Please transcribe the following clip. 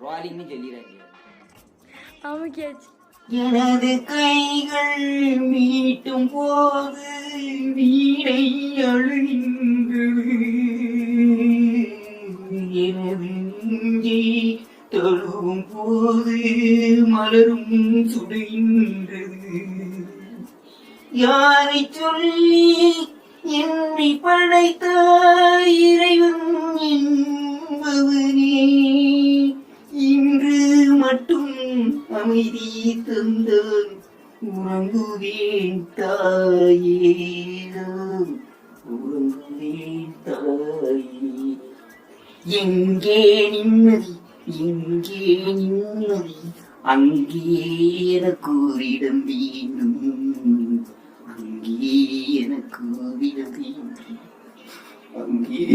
ரோலிங்னு சொல்லிடுறாங்க. அமுக்கியாச்சு. எனது கைகள் மீட்டும் போது வீணை அழுகின்றது, எனது நெஞ்சை தழுவும் போது மலரும் சுடுகின்றது. யாரை சொல்லி என்னை படைத்த இறைவன் என்பவனே, இன்று மட்டும் அமைதி தந்தான் உறங்குவேன் தாயே, உறங்குவேன் தாயே. எங்கே நிம்மதி, எங்கே நிம்மதி, அங்கே எனக்கு ஓரிடம் வேண்டும், அங்கே எனக்கு ஓரிடம் வேண்டும், அங்கே